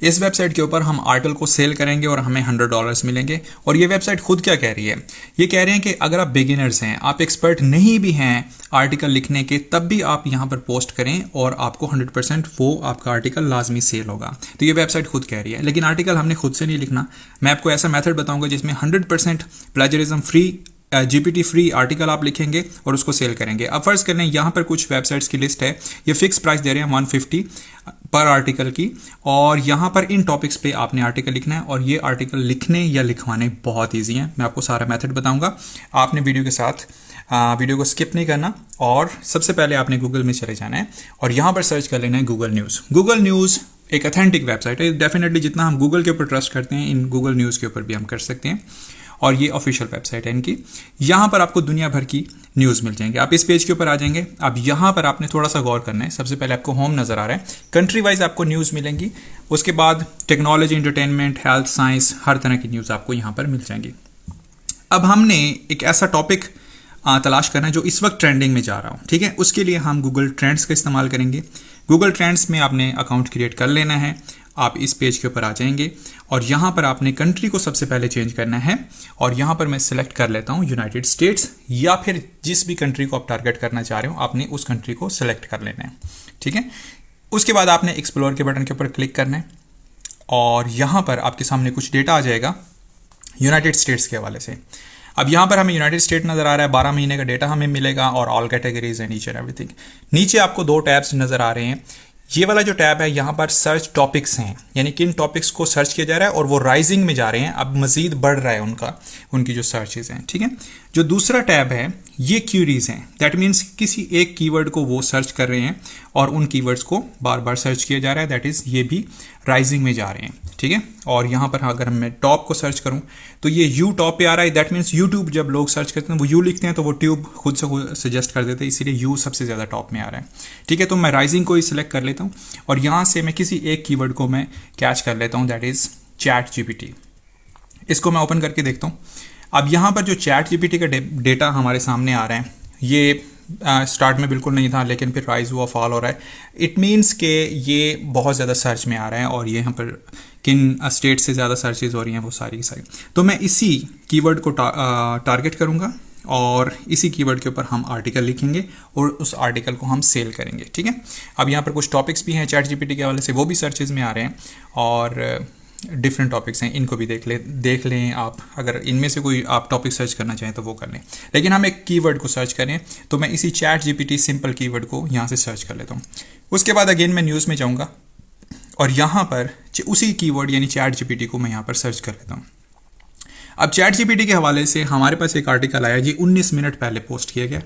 इस वेबसाइट के ऊपर हम आर्टिकल को सेल करेंगे और हमें $100 मिलेंगे। और ये वेबसाइट खुद क्या कह रही है, ये कह रहे हैं कि अगर आप बिगिनर्स हैं, आप एक्सपर्ट नहीं भी हैं आर्टिकल लिखने के, तब भी आप यहाँ पर पोस्ट करें और आपको 100% वो आपका आर्टिकल लाजमी सेल होगा। तो ये वेबसाइट खुद कह रही है, लेकिन आर्टिकल हमने खुद से नहीं लिखना। मैं आपको ऐसा मेथड बताऊंगा जिसमें 100% plagiarism free, GPT free article आप लिखेंगे और उसको सेल करेंगे। अब फर्ज कर लें यहाँ पर कुछ वेबसाइट्स की लिस्ट है, ये फिक्स प्राइस दे रहे हैं 150 पर आर्टिकल की, और यहाँ पर इन टॉपिक्स पे आपने आर्टिकल लिखना है। और ये आर्टिकल लिखने या लिखवाने बहुत ईजी हैं, मैं आपको सारा मेथड बताऊंगा। आपने वीडियो के साथ वीडियो को स्किप नहीं करना, और सबसे पहले आपने गूगल में चले जाना है और यहाँ पर सर्च कर लेना है गूगल न्यूज़। गूगल न्यूज़ एक अथेंटिक वेबसाइट है, डेफिनेटली जितना हम गूगल के ऊपर ट्रस्ट करते हैं, इन गूगल न्यूज़ के ऊपर भी हम कर सकते हैं। और ये ऑफिशियल वेबसाइट है इनकी। यहाँ पर आपको दुनिया भर की न्यूज़ मिल जाएंगे। आप इस पेज के ऊपर आ जाएंगे। अब यहाँ पर आपने थोड़ा सा गौर करना है। सबसे पहले आपको होम नज़र आ रहा है, कंट्री वाइज आपको न्यूज़ मिलेंगी। उसके बाद टेक्नोलॉजी, एंटरटेनमेंट, हेल्थ, साइंस, हर तरह की न्यूज़ आपको यहाँ पर मिल जाएंगी। अब हमने एक ऐसा टॉपिक तलाश करना है जो इस वक्त ट्रेंडिंग में जा रहा हो, ठीक है। उसके लिए हम गूगल ट्रेंड्स का इस्तेमाल करेंगे। गूगल ट्रेंड्स में आपने अकाउंट क्रिएट कर लेना है। आप इस पेज के ऊपर आ जाएंगे और यहाँ पर आपने कंट्री को सबसे पहले चेंज करना है, और यहाँ पर मैं सिलेक्ट कर लेता हूँ यूनाइटेड स्टेट्स, या फिर जिस भी कंट्री को आप टारगेट करना चाह रहे हो आपने उस कंट्री को सिलेक्ट कर लेना है, ठीक है। उसके बाद आपने एक्सप्लोर के बटन के ऊपर क्लिक करना है और यहाँ पर आपके सामने कुछ डेटा आ जाएगा यूनाइटेड स्टेट्स के हवाले से। अब यहाँ पर हमें यूनाइटेड स्टेट नज़र आ रहा है, 12 महीने का डेटा हमें मिलेगा और all categories and each and everything. नीचे आपको 2 टैब्स नज़र आ रहे हैं। ये वाला जो टैब है यहाँ पर सर्च टॉपिक्स हैं, यानी किन टॉपिक्स को सर्च किया जा रहा है और वो राइजिंग में जा रहे हैं, अब मजीद बढ़ रहा है उनकी जो सर्चेज हैं, ठीक है। जो दूसरा टैब है ये क्यूरीज हैं, दैट मीन्स किसी एक कीवर्ड को वो सर्च कर रहे हैं और उन कीवर्ड्स को बार बार सर्च किया जा रहा है, दैट इज़ ये भी राइजिंग में जा रहे हैं, ठीक है। और यहाँ पर अगर मैं टॉप को सर्च करूँ तो ये यू टॉप पे आ रहा है, दैट मीन्स यूट्यूब जब लोग सर्च करते हैं वो यू लिखते हैं तो वो ट्यूब खुद से सजेस्ट कर देते हैं, इसीलिए यू सबसे ज़्यादा टॉप में आ रहा है, ठीक है। तो मैं राइजिंग को ही सिलेक्ट कर लेता हूँ और यहाँ से मैं किसी एक कीवर्ड को मैं कैच कर लेता हूँ, दैट इज़ चैट GPT। इसको मैं ओपन करके देखता हूँ। अब यहाँ पर जो चैट GPT का डेटा हमारे सामने आ रहा है, ये स्टार्ट में बिल्कुल नहीं था, लेकिन फिर राइज हुआ, फॉल हो रहा है। इट मीन्स के ये बहुत ज़्यादा सर्च में आ रहा है और ये यहाँ पर किन स्टेट से ज़्यादा सर्चेज हो रही हैं वो सारी की सारी। तो मैं इसी कीवर्ड को टारगेट करूँगा और इसी कीवर्ड के ऊपर हम आर्टिकल लिखेंगे और उस आर्टिकल को हम सेल करेंगे, ठीक है। अब यहाँ पर कुछ टॉपिक्स भी हैं चैट GPT के हवाले से, वो भी सर्चेज में आ रहे हैं और डिफरेंट टॉपिक्स हैं, इनको भी देख लें आप। अगर इनमें से कोई आप टॉपिक सर्च करना चाहें तो वो कर लें, लेकिन हम एक कीवर्ड को सर्च करें तो मैं इसी चैट GPT सिंपल कीवर्ड को यहाँ से सर्च कर लेता हूँ। उसके बाद अगेन मैं न्यूज़ में जाऊँगा और यहाँ पर उसी कीवर्ड यानी चैट GPT को मैं यहाँ पर सर्च कर लेता हूँ। अब चैट GPT के हवाले से हमारे पास एक आर्टिकल आया जी 19 मिनट पहले पोस्ट किया गया।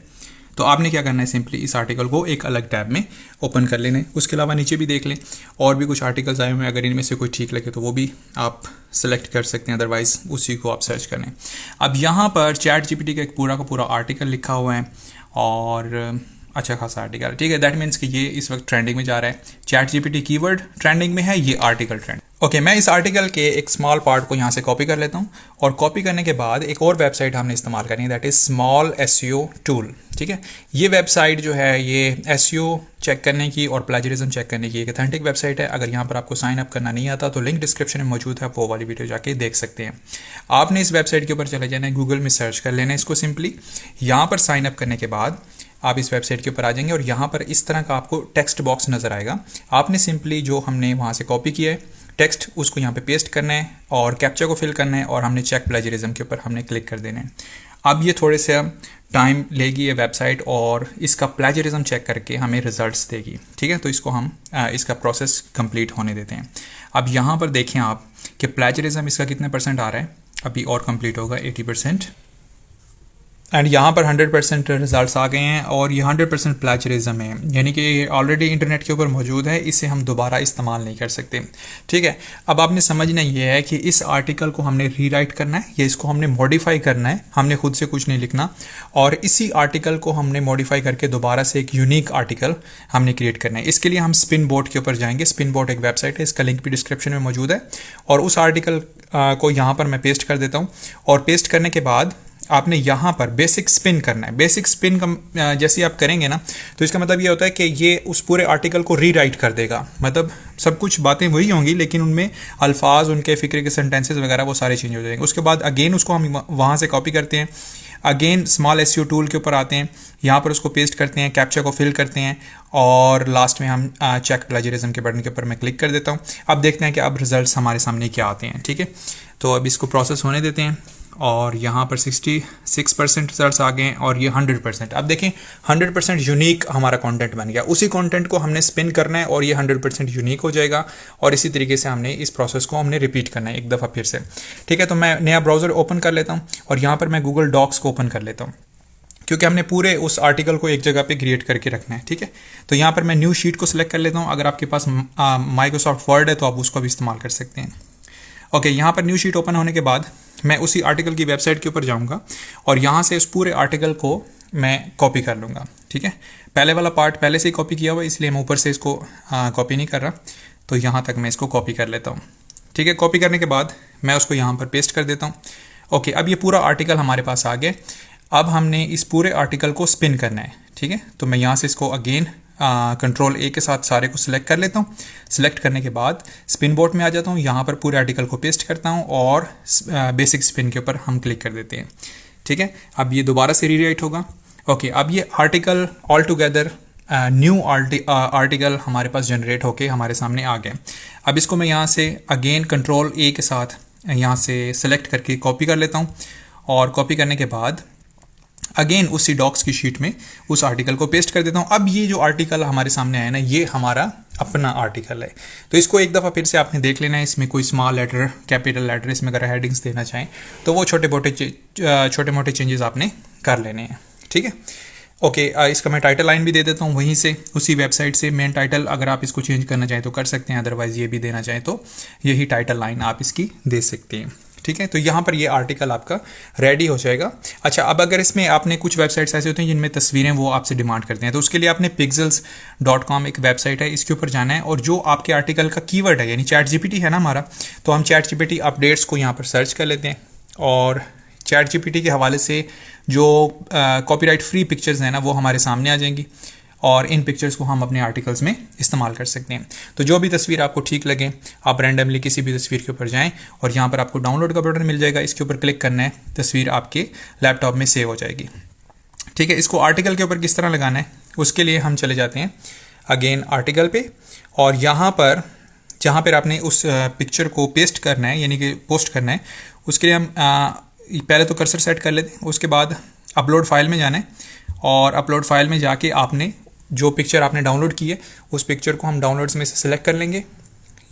तो आपने क्या करना है, सिंपली इस आर्टिकल को एक अलग टैब में ओपन कर लेना है। उसके अलावा नीचे भी देख लें, और भी कुछ आर्टिकल्स आए हुए हैं, अगर इनमें से कोई ठीक लगे तो वो भी आप सेलेक्ट कर सकते हैं, अदरवाइज उसी को आप सर्च करें। अब यहाँ पर चैट GPT का एक पूरा का पूरा आर्टिकल लिखा हुआ है और अच्छा खासा आर्टिकल, ठीक है। दैट मीन्स कि ये इस वक्त ट्रेंडिंग में जा रहा है। चैट GPT कीवर्ड ट्रेंडिंग में है, ये आर्टिकल ट्रेंड। ओके, मैं इस आर्टिकल के एक स्मॉल पार्ट को यहाँ से कॉपी कर लेता हूँ और कॉपी करने के बाद एक और वेबसाइट हमने इस्तेमाल करनी है, that is small SEO tool, ठीक है। ये वेबसाइट जो है ये SEO चेक करने की और प्लेजरिज्म चेक करने की एक अथेंटिक वेबसाइट है। अगर यहाँ पर आपको साइन अप करना नहीं आता तो लिंक डिस्क्रिप्शन में मौजूद है, वो वाली वीडियो जाके देख सकते हैं। आपने इस वेबसाइट के ऊपर चले जाना है, गूगल में सर्च कर लेना है इसको सिंपली। यहाँ पर साइन अप करने के बाद आप इस वेबसाइट के ऊपर आ जाएंगे और यहाँ पर इस तरह का आपको टेक्स्ट बॉक्स नज़र आएगा। आपने सिंपली जो हमने वहाँ से कॉपी किया है टेक्स्ट, उसको यहाँ पे पेस्ट करना है और कैप्चा को फिल करना है और हमने चेक प्लेजरिज्म के ऊपर हमने क्लिक कर देना है। अब ये थोड़े से टाइम लेगी ये वेबसाइट और इसका प्लेजरिज्म चेक करके हमें रिजल्ट्स देगी, ठीक है। तो इसको हम इसका प्रोसेस कंप्लीट होने देते हैं। अब यहाँ पर देखें आप कि प्लेजरिज्म इसका कितने % आ रहा है, अभी और कंप्लीट होगा 80%, एंड यहाँ पर 100% रिजल्ट्स आ गए हैं और ये 100% प्लेजरिज्म है, यानी कि ये ऑलरेडी इंटरनेट के ऊपर मौजूद है, इसे हम दोबारा इस्तेमाल नहीं कर सकते, ठीक है। अब आपने समझना ये है कि इस आर्टिकल को हमने रीराइट करना है या इसको हमने मॉडिफाई करना है, हमने खुद से कुछ नहीं लिखना, और इसी आर्टिकल को हमने मॉडिफाई करके दोबारा से एक यूनिक आर्टिकल हमने क्रिएट करना है। इसके लिए हम स्पिन बोर्ड के ऊपर जाएंगे। स्पिन बोर्ड एक वेबसाइट है, इसका लिंक भी डिस्क्रिप्शन में मौजूद है, और उस आर्टिकल को यहाँ पर मैं पेस्ट कर देता हूँ और पेस्ट करने के बाद आपने यहाँ पर बेसिक स्पिन करना है। बेसिक स्पिन का जैसे आप करेंगे ना, तो इसका मतलब ये होता है कि ये उस पूरे आर्टिकल को रीराइट कर देगा। मतलब सब कुछ बातें वही होंगी, लेकिन उनमें अल्फाज, उनके फ़िक्र के सेंटेंसेस वगैरह वो सारे चेंज हो जाएंगे। उसके बाद अगेन उसको हम वहाँ से कॉपी करते हैं, अगेन स्मॉल एसईओ टूल के ऊपर आते हैं, यहाँ पर उसको पेस्ट करते हैं, कैप्चा को फिल करते हैं, और लास्ट में हम चेक प्लेजरिज्म के बटन के ऊपर मैं क्लिक कर देता हूँ। अब देखते हैं कि अब रिजल्ट्स हमारे सामने क्या आते हैं। ठीक है, तो अब इसको प्रोसेस होने देते हैं, और यहाँ पर 66% रिजल्ट्स आ गए हैं, और ये 100%। अब देखें 100% यूनिक हमारा कंटेंट बन गया। उसी कंटेंट को हमने स्पिन करना है और ये 100% यूनिक हो जाएगा, और इसी तरीके से हमने इस प्रोसेस को हमने रिपीट करना है एक दफ़ा फिर से। ठीक है, तो मैं नया ब्राउज़र ओपन कर लेता हूँ, और यहाँ पर मैं गूगल डॉक्स को ओपन कर लेता हूँ, क्योंकि हमने पूरे उस आर्टिकल को एक जगह पे क्रिएट करके रखना है। ठीक है, तो यहाँ पर मैं न्यू शीट को सिलेक्ट कर लेता हूँ। अगर आपके पास माइक्रोसॉफ्ट वर्ड है तो आप उसको भी इस्तेमाल कर सकते हैं। ओके, यहाँ पर न्यू शीट ओपन होने के बाद मैं उसी आर्टिकल की वेबसाइट के ऊपर जाऊँगा, और यहाँ से उस पूरे आर्टिकल को मैं कॉपी कर लूँगा। ठीक है, पहले वाला पार्ट पहले से ही कॉपी किया हुआ है, इसलिए मैं ऊपर से इसको कॉपी नहीं कर रहा। तो यहाँ तक मैं इसको कॉपी कर लेता हूँ। ठीक है, कॉपी करने के बाद मैं उसको यहाँ पर पेस्ट कर देता हूँ। ओके, अब ये पूरा आर्टिकल हमारे पास आ गया। अब हमने इस पूरे आर्टिकल को स्पिन करना है। ठीक है, तो मैं यहाँ से इसको अगेन कंट्रोल ए के साथ सारे को सिलेक्ट कर लेता हूँ। सिलेक्ट करने के बाद स्पिन बोर्ड में आ जाता हूँ, यहाँ पर पूरे आर्टिकल को पेस्ट करता हूँ, और बेसिक स्पिन के ऊपर हम क्लिक कर देते हैं। ठीक है, अब ये दोबारा से रीराइट होगा। ओके, अब ये article all together new article हमारे पास जनरेट होके हमारे सामने आ गए। अब इसको मैं यहाँ से अगेन कंट्रोल ए के साथ यहाँ से सिलेक्ट करके कॉपी कर लेता हूँ, और कॉपी करने के बाद अगेन उसी डॉक्स की शीट में उस आर्टिकल को पेस्ट कर देता हूँ। अब ये जो आर्टिकल हमारे सामने आया ना, ये हमारा अपना आर्टिकल है। तो इसको एक दफ़ा फिर से आपने देख लेना है। इसमें कोई स्मॉल लेटर, कैपिटल लेटर, इसमें अगर हेडिंग्स देना चाहें तो वो छोटे मोटे चेंजेस आपने कर लेने हैं। ठीक है, ओके, इसका मैं टाइटल लाइन भी दे देता हूँ वहीं से, उसी वेबसाइट से। मेन टाइटल अगर आप इसको चेंज करना चाहें तो कर सकते हैं, अदरवाइज़ ये भी देना चाहें तो यही टाइटल लाइन आप इसकी दे सकते हैं। ठीक है, तो यहाँ पर ये आर्टिकल आपका रेडी हो जाएगा। अच्छा, अब अगर इसमें आपने कुछ वेबसाइट्स ऐसे होते हैं जिनमें तस्वीरें वो आपसे डिमांड करते हैं, तो उसके लिए आपने pixels.com एक वेबसाइट है, इसके ऊपर जाना है, और जो आपके आर्टिकल का कीवर्ड है, यानी चैट जीपीटी है ना हमारा, तो हम चैट जीपीटी अपडेट्स को यहाँ पर सर्च कर लेते हैं, और चैट जीपीटी के हवाले से जो कॉपीराइट फ्री पिक्चर्स हैं ना, वो हमारे सामने आ जाएंगी, और इन पिक्चर्स को हम अपने आर्टिकल्स में इस्तेमाल कर सकते हैं। तो जो भी तस्वीर आपको ठीक लगे, आप रैंडमली किसी भी तस्वीर के ऊपर जाएं, और यहाँ पर आपको डाउनलोड का बटन मिल जाएगा, इसके ऊपर क्लिक करना है, तस्वीर आपके लैपटॉप में सेव हो जाएगी। ठीक है, इसको आर्टिकल के ऊपर किस तरह लगाना है, उसके लिए हम चले जाते हैं अगेन आर्टिकल पे, और यहाँ पर जहाँ पर आपने उस पिक्चर को पेस्ट करना है, यानी कि पोस्ट करना है, उसके लिए हम पहले तो कर्सर सेट कर लेते हैं। उसके बाद अपलोड फाइल में जाना है, और अपलोड फाइल में जाके आपने जो पिक्चर आपने डाउनलोड की है उस पिक्चर को हम डाउनलोड्स में से सिलेक्ट कर लेंगे,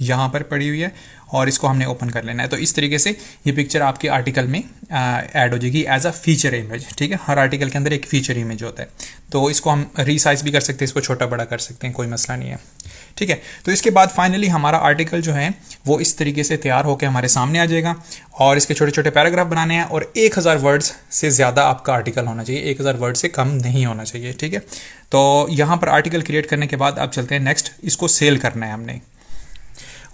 यहाँ पर पड़ी हुई है, और इसको हमने ओपन कर लेना है। तो इस तरीके से ये पिक्चर आपके आर्टिकल में ऐड हो जाएगी एज अ फीचर इमेज। ठीक है, हर आर्टिकल के अंदर एक फीचर इमेज होता है, तो इसको हम रीसाइज भी कर सकते हैं, इसको छोटा बड़ा कर सकते हैं, कोई मसला नहीं है। ठीक है, तो इसके बाद फाइनली हमारा आर्टिकल जो है वो इस तरीके से तैयार होकर हमारे सामने आ जाएगा, और इसके छोटे छोटे पैराग्राफ बनाने हैं, और 1000 वर्ड्स से ज़्यादा आपका आर्टिकल होना चाहिए, 1000 वर्ड से कम नहीं होना चाहिए। ठीक है, तो यहाँ पर आर्टिकल क्रिएट करने के बाद अब चलते हैं नेक्स्ट, इसको सेल करना है हमने।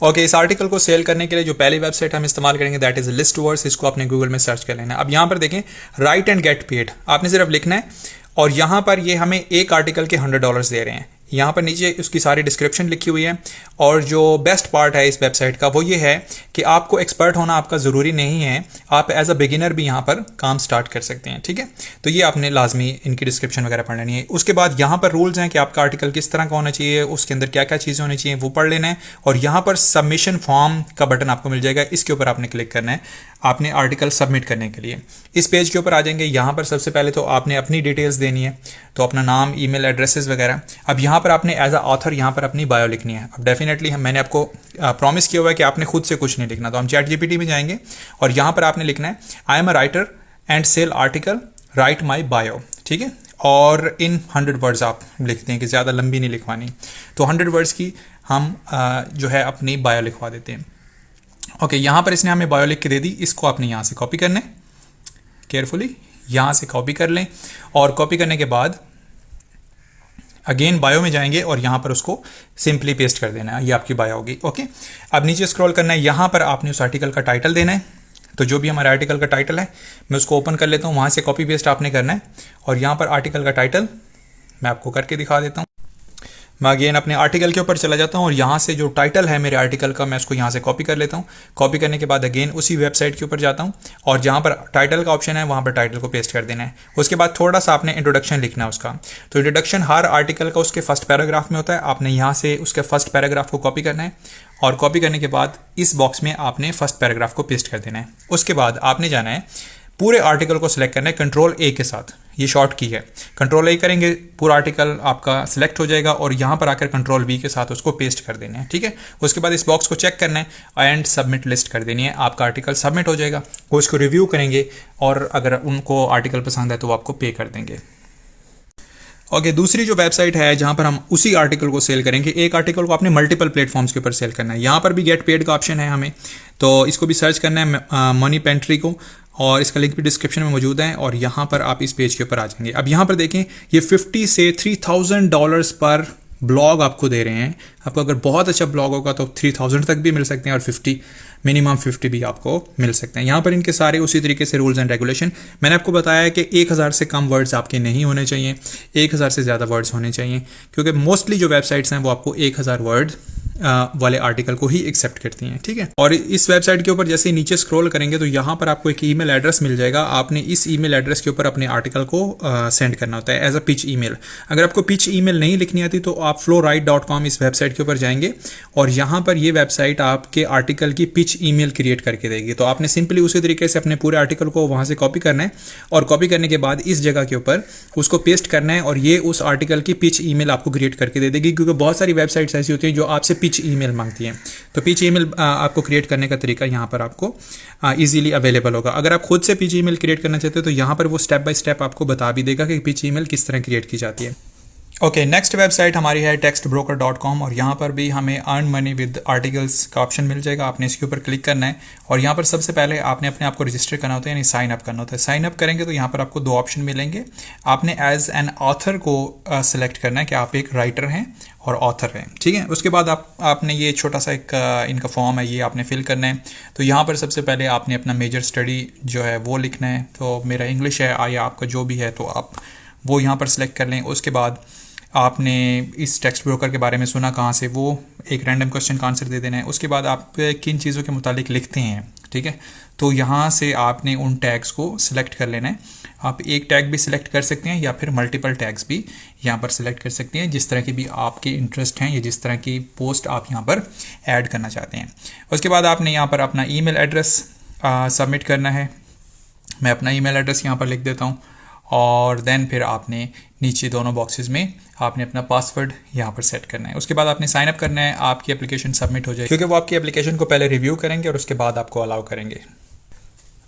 ओके, इस आर्टिकल को सेल करने के लिए जो पहली वेबसाइट हम इस्तेमाल करेंगे दैट इज़ लिस्टवर्ड्स। इसको आपने गूगल में सर्च कर लेना है। अब यहाँ पर देखें राइट एंड गेट पेड, आपने सिर्फ लिखना है, और यहाँ पर ये हमें एक आर्टिकल के $100 दे रहे हैं। यहाँ पर नीचे उसकी सारी डिस्क्रिप्शन लिखी हुई है, और जो बेस्ट पार्ट है इस वेबसाइट का वो ये है कि आपको एक्सपर्ट होना आपका ज़रूरी नहीं है, आप एज अ बिगिनर भी यहाँ पर काम स्टार्ट कर सकते हैं। ठीक है, तो ये आपने लाजमी इनकी डिस्क्रिप्शन वगैरह पढ़ लेनी है। उसके बाद यहाँ पर रूल्स हैं कि आपका आर्टिकल किस तरह का होना चाहिए, उसके अंदर क्या क्या चीज़ें होनी चाहिए, वो पढ़ लेना है, और यहाँ पर सबमिशन फॉर्म का बटन आपको मिल जाएगा, इसके ऊपर आपने क्लिक करना है आपने आर्टिकल सबमिट करने के लिए। इस पेज के ऊपर आ जाएंगे, यहाँ पर सबसे पहले तो आपने अपनी डिटेल्स देनी है, तो अपना नाम, ईमेल एड्रेसेस वगैरह। अब यहाँ पर आपने एज अ ऑथर यहाँ पर अपनी बायो लिखनी है। अब डेफिनेटली मैंने आपको प्रॉमिस किया हुआ है कि आपने खुद से कुछ नहीं लिखना, तो हम चैट जीपीटी में जाएंगे, और यहाँ पर आपने लिखना है I am a writer and sell article, write my bio. ठीक है, और इन 100 वर्ड्स आप लिखते हैं कि ज़्यादा लंबी नहीं लिखवानी, तो 100 वर्ड्स की हम जो है अपनी बायो लिखवा देते हैं। ओके, यहाँ पर इसने हमें बायो लिख के दे दी, इसको आपने यहाँ से कॉपी करना है, केयरफुली यहाँ से कॉपी कर लें, और कॉपी करने के बाद अगेन बायो में जाएंगे, और यहाँ पर उसको सिंपली पेस्ट कर देना है, ये आपकी बायो होगी। ओके, अब नीचे स्क्रॉल करना है, यहाँ पर आपने उस आर्टिकल का टाइटल देना है, तो जो भी हमारे आर्टिकल का टाइटल है मैं उसको ओपन कर लेता हूँ, वहाँ से कॉपी पेस्ट आपने करना है और यहाँ पर आर्टिकल का टाइटल मैं आपको करके दिखा देता हूँ। मैं अगेन अपने आर्टिकल के ऊपर चला जाता हूँ और यहाँ से जो टाइटल है मेरे आर्टिकल का मैं उसको यहाँ से कॉपी कर लेता हूँ। कॉपी करने के बाद अगेन उसी वेबसाइट के ऊपर जाता हूँ और जहाँ पर टाइटल का ऑप्शन है वहाँ पर टाइटल को पेस्ट कर देना है। उसके बाद थोड़ा सा आपने इंट्रोडक्शन लिखना है उसका। तो इंट्रोडक्शन हर आर्टिकल का उसके फर्स्ट पैराग्राफ में होता है, आपने यहाँ से उसके फर्स्ट पैराग्राफ को कॉपी करना है और कॉपी करने के बाद इस बॉक्स में आपने फर्स्ट पैराग्राफ को पेस्ट कर देना है। उसके बाद आपने जाना है पूरे आर्टिकल को सिलेक्ट करना है कंट्रोल ए के साथ, ये शॉर्ट की है। कंट्रोल ए करेंगे पूरा आर्टिकल आपका सिलेक्ट हो जाएगा और यहाँ पर आकर कंट्रोल बी के साथ उसको पेस्ट कर देना है, ठीक है। उसके बाद इस बॉक्स को चेक करना है एंड सबमिट लिस्ट कर देनी है, आपका आर्टिकल सबमिट हो जाएगा। वो इसको रिव्यू करेंगे और अगर उनको आर्टिकल पसंद है तो वो आपको पे कर देंगे। ओके, दूसरी जो वेबसाइट है जहाँ पर हम उसी आर्टिकल को सेल करेंगे, एक आर्टिकल को आपने मल्टीपल प्लेटफॉर्म्स के ऊपर सेल करना है। यहाँ पर भी गेट पेड का ऑप्शन है हमें, तो इसको भी सर्च करना है मनी पेंट्री को और इसका लिंक भी डिस्क्रिप्शन में मौजूद है और यहाँ पर आप इस पेज के ऊपर आ जाएंगे। अब यहाँ पर देखें ये 50 से $3,000 पर ब्लॉग आपको दे रहे हैं। आपको अगर बहुत अच्छा ब्लॉग होगा तो 3,000 तक भी मिल सकते हैं और 50 मिनिमम 50 भी आपको मिल सकते हैं। यहाँ पर इनके सारे उसी तरीके से रूल्स एंड रेगुलेशन मैंने आपको बताया है कि 1000 से कम वर्ड्स आपके नहीं होने चाहिए, 1000 से ज़्यादा वर्ड्स होने चाहिए, क्योंकि मोस्टली जो वेबसाइट्स हैं वो आपको 1000 वर्ड वाले आर्टिकल को ही एक्सेप्ट करती हैं, ठीक है। और इस वेबसाइट के ऊपर जैसे ही नीचे स्क्रॉल करेंगे तो यहाँ पर आपको एक ईमेल एड्रेस मिल जाएगा। आपने इस ईमेल एड्रेस के ऊपर अपने आर्टिकल को सेंड करना होता है एज अ पिच ईमेल। अगर आपको पिच ईमेल नहीं लिखनी आती तो आप flowrite.com इस वेबसाइट के ऊपर जाएंगे और यहाँ पर ये वेबसाइट आपके आर्टिकल की पिच ईमेल क्रिएट करके देगी। तो आपने सिंपली उसी तरीके से अपने पूरे आर्टिकल को वहाँ से कॉपी करना है और कॉपी करने के बाद इस जगह के ऊपर उसको पेस्ट करना है और ये उस आर्टिकल की पिच ईमेल आपको क्रिएट करके दे देगी, क्योंकि बहुत सारी वेबसाइट्स ऐसी होती हैं जो आपसे पिच ईमेल मांगती हैं। तो पिच ईमेल आपको क्रिएट करने का तरीका यहाँ पर आपको इजीली अवेलेबल होगा। अगर आप खुद से पिच ईमेल क्रिएट करना चाहते हो तो यहाँ पर वो स्टेप बाय स्टेप आपको बता भी देगा कि पिच ईमेल किस तरह क्रिएट की जाती है। ओके, नेक्स्ट वेबसाइट हमारी है textbroker.com और यहाँ पर भी हमें अर्न मनी विद आर्टिकल्स का ऑप्शन मिल जाएगा। आपने इसके ऊपर क्लिक करना है और यहाँ पर सबसे पहले आपने अपने आप को रजिस्टर करना होता है, यानी साइन अप करना होता है। साइन अप करेंगे तो यहाँ पर आपको दो ऑप्शन मिलेंगे। आपने एज एन ऑथर को सिलेक्ट करना है कि आप एक राइटर हैं और ऑथर हैं, ठीक है। उसके बाद आपने ये छोटा सा एक इनका फॉर्म है, ये आपने फिल करना है। तो यहाँ पर सबसे पहले आपने अपना मेजर स्टडी जो है वो लिखना है। तो मेरा इंग्लिश है या आपका जो भी है तो आप वो यहाँ पर सिलेक्ट कर लें। उसके बाद आपने इस टेक्स्ट ब्रोकर के बारे में सुना कहाँ से, वो एक रैंडम क्वेश्चन का आंसर दे देना है। उसके बाद आप किन चीज़ों के मुतालिक लिखते हैं, ठीक है। तो यहाँ से आपने उन टैग्स को सिलेक्ट कर लेना है। आप एक टैग भी सिलेक्ट कर सकते हैं या फिर मल्टीपल टैग्स भी यहाँ पर सिलेक्ट कर सकते हैं, जिस तरह की भी आपके इंटरेस्ट हैं या जिस तरह की पोस्ट आप यहाँ पर ऐड करना चाहते हैं। उसके बाद आपने यहाँ पर अपना ईमेल एड्रेस सबमिट करना है। मैं अपना ईमेल एड्रेस यहाँ पर लिख देता हूँ और देन फिर आपने नीचे दोनों बॉक्सेस में आपने अपना पासवर्ड यहाँ पर सेट करना है। उसके बाद आपने साइन अप करना है, आपकी एप्लीकेशन सबमिट हो जाएगी, क्योंकि वो आपकी एप्लीकेशन को पहले रिव्यू करेंगे और उसके बाद आपको अलाउ करेंगे।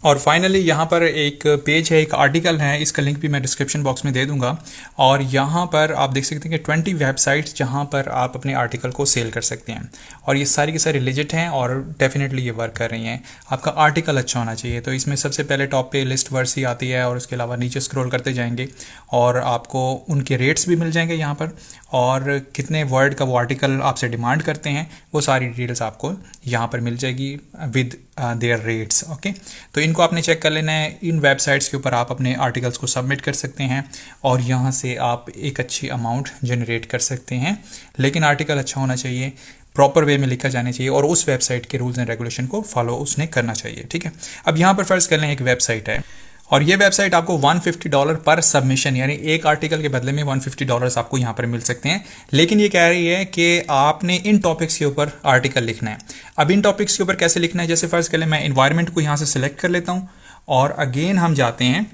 और फाइनली यहाँ पर एक पेज है, एक आर्टिकल है, इसका लिंक भी मैं डिस्क्रिप्शन बॉक्स में दे दूंगा। और यहाँ पर आप देख सकते हैं कि 20 वेबसाइट्स जहाँ पर आप अपने आर्टिकल को सेल कर सकते हैं और ये सारी की सारी लेजिट हैं और डेफिनेटली ये वर्क कर रही हैं। आपका आर्टिकल अच्छा होना चाहिए। तो इसमें सबसे पहले टॉप पे लिस्ट वर्ड्स ही आती है और उसके अलावा नीचे स्क्रॉल करते जाएंगे और आपको उनके रेट्स भी मिल जाएंगे यहाँ पर, और कितने वर्ड का वो आर्टिकल आपसे डिमांड करते हैं वो सारी डिटेल्स आपको यहाँ पर मिल जाएगी विद देयर रेट्स। ओके, तो इनको आपने चेक कर लेना है। इन वेबसाइट्स के ऊपर आप अपने आर्टिकल्स को सबमिट कर सकते हैं और यहाँ से आप एक अच्छी अमाउंट जनरेट कर सकते हैं, लेकिन आर्टिकल अच्छा होना चाहिए, प्रॉपर वे में लिखा जाना चाहिए और उस वेबसाइट के रूल्स एंड रेगुलेशन को फॉलो उसने करना चाहिए, ठीक है। अब यहाँ पर फर्ज कर लें एक वेबसाइट है और ये वेबसाइट आपको $150 पर सबमिशन, यानी एक आर्टिकल के बदले में $150 आपको यहाँ पर मिल सकते हैं। लेकिन ये कह रही है कि आपने इन टॉपिक्स के ऊपर आर्टिकल लिखना है। अब इन टॉपिक्स के ऊपर कैसे लिखना है, जैसे फर्ज कर लें मैं इन्वायरमेंट को यहाँ से सिलेक्ट कर लेता हूँ और अगेन हम जाते हैं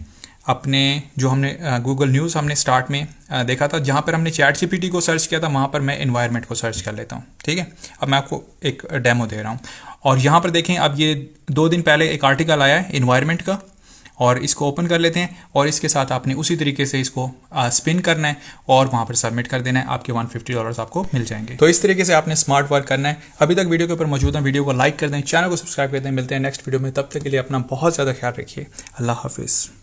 अपने जो हमने गूगल न्यूज़ हमने स्टार्ट में देखा था, जहाँ पर हमने ChatGPT को सर्च किया था, वहाँ पर मैं इन्वायरमेंट को सर्च कर लेता हूँ, ठीक है। अब मैं आपको एक डेमो दे रहा हूँ और यहाँ पर देखें, अब ये 2 दिन पहले एक आर्टिकल आया है इन्वायरमेंट का और इसको ओपन कर लेते हैं और इसके साथ आपने उसी तरीके से इसको स्पिन करना है और वहाँ पर सबमिट कर देना है। आपके $150 आपको मिल जाएंगे। तो इस तरीके से आपने स्मार्ट वर्क करना है। अभी तक वीडियो के ऊपर मौजूद है, वीडियो को लाइक कर दें, चैनल को सब्सक्राइब कर दें। मिलते हैं नेक्स्ट वीडियो में, तब तक के लिए अपना बहुत ज़्यादा ख्याल रखिए। अल्लाह हाफिज़।